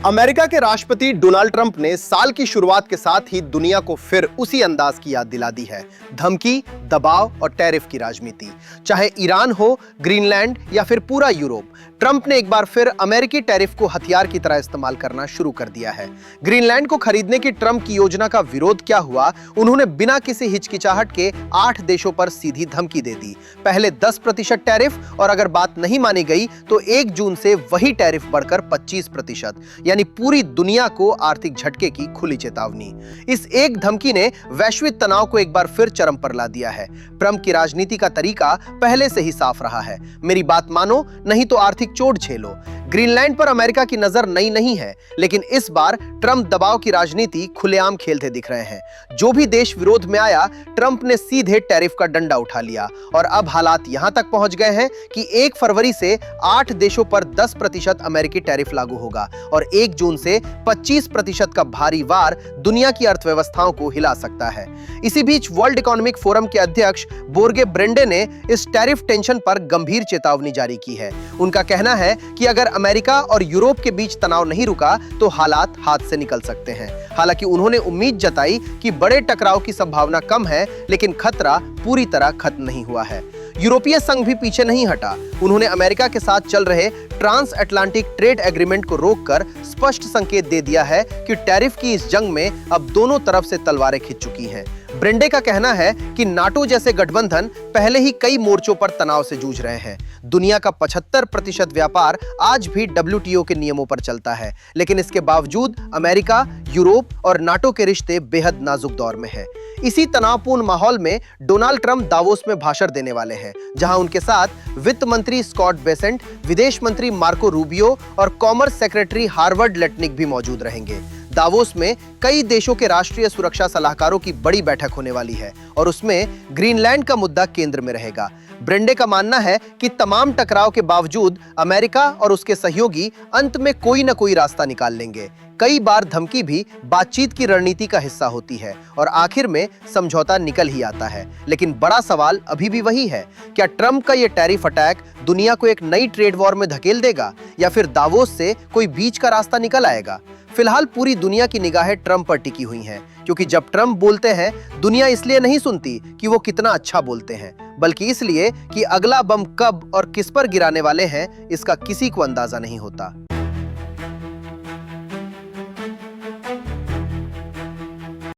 America के राष्ट्रपति Donald Trump ने साल की शुरुआत के साथ ही दुनिया को फिर उसी अंदाज की याद दिला दी है। धमकी, दबाव और टैरिफ की राजनीति। चाहे ईरान हो, ग्रीनलैंड या फिर पूरा यूरोप, ट्रंप ने एक बार फिर अमेरिकी टैरिफ को हथियार की तरह इस्तेमाल करना शुरू कर दिया है। ग्रीनलैंड को खरीदने की ट्रंप की योजना का विरोध क्या हुआ? उन्होंने बिना किसी हिचकिचाहट के 8 देशों पर सीधी धमकी दे दी। पहले 10% टैरिफ और अगर बात नहीं मानी गई तो 1 जून से वही टैरिफ बढ़कर 25%, यानी पूरी दुनिया को आर्थिक झटके की खुली चेतावनी। इस एक धमकी ने वैश्विक तनाव को एक बार फिर चरम पर ला दिया है। ट्रंप की राजनीति का तरीका पहले से ही साफ रहा है, मेरी बात मानो नहीं तो आर्थिक चोट झेलो। ग्रीनलैंड पर अमेरिका की नजर नई नहीं है, लेकिन इस बार ट्रंप दबाव की राजनीति खुलेआम खेलते दिख रहे हैं। जो भी देश विरोध में आया, ट्रंप ने सीधे टैरिफ का डंडा उठा लिया और अब हालात यहां तक पहुंच गए हैं कि 1 फरवरी से 8 देशों पर 10% अमेरिकी टैरिफ लागू होगा और 1 जून से 25% का भारी वार दुनिया की अर्थव्यवस्थाओं को हिला सकता है। इसी बीच वर्ल्ड इकोनॉमिक फोरम के अध्यक्ष बोर्गे ब्रेंडे ने इस टैरिफ टेंशन पर गंभीर चेतावनी जारी की है। उनका कहना है कि अगर अमेरिका और यूरोप के बीच तनाव नहीं रुका तो हालात हाथ से निकल सकते हैं। हालांकि उन्होंने उम्मीद जताई कि बड़े टकराव की संभावना कम है, लेकिन खतरा पूरी तरह खत्म नहीं हुआ है। यूरोपीय संघ भी पीछे नहीं हटा। उन्होंने अमेरिका के साथ चल रहे ट्रांस अटलांटिक ट्रेड एग्रीमेंट को रोककर स्पष्ट संकेत दे दिया है कि टैरिफ की इस जंग में अब दोनों तरफ से तलवारें खिंच चुकी हैं। ब्रेंडे का कहना है कि नाटो जैसे गठबंधन पहले ही कई मोर्चों पर तनाव से जूझ रहे हैं। दुनिया का 75% व्यापार आज भी WTO के नियमों पर चलता है, लेकिन इसके बावजूद अमेरिका, यूरोप और नाटो के रिश्ते बेहद नाजुक दौर में हैं। इसी तनावपूर्ण माहौल में डोनाल्ड ट्रंप दावोस में भाषण देने वाले हैं, जहां उनके साथ वित्त मंत्री स्कॉट बेसेंट, विदेश मंत्री मार्को रूबियो और कॉमर्स सेक्रेटरी हार्वर्ड लेटनिक भी मौजूद रहेंगे। दावोस में कई देशों के राष्ट्रीय सुरक्षा सलाहकारों की बड़ी बैठक होने वाली है और उसमें ग्रीनलैंड का मुद्दा केंद्र में रहेगा। ब्रेंडे का मानना है कि तमाम टकराव के बावजूद अमेरिका और उसके सहयोगी अंत में कोई न कोई रास्ता निकाल लेंगे। कई बार धमकी भी बातचीत की रणनीति का हिस्सा होती है और आखिर में समझौता निकल ही आता है। लेकिन बड़ा सवाल अभी भी वही है, क्या ट्रंप का ये टैरिफ अटैक दुनिया को एक नई ट्रेड वॉर में धकेल देगा या फिर दावोस से कोई बीच का रास्ता निकल आएगा? फिलहाल पूरी दुनिया की निगाहें ट्रंप पर टिकी हुई हैं, क्योंकि जब ट्रंप बोलते हैं, दुनिया इसलिए नहीं सुनती कि वो कितना अच्छा बोलते हैं, बल्कि इसलिए कि अगला बम कब और किस पर गिराने वाले हैं, इसका किसी को अंदाजा नहीं होता।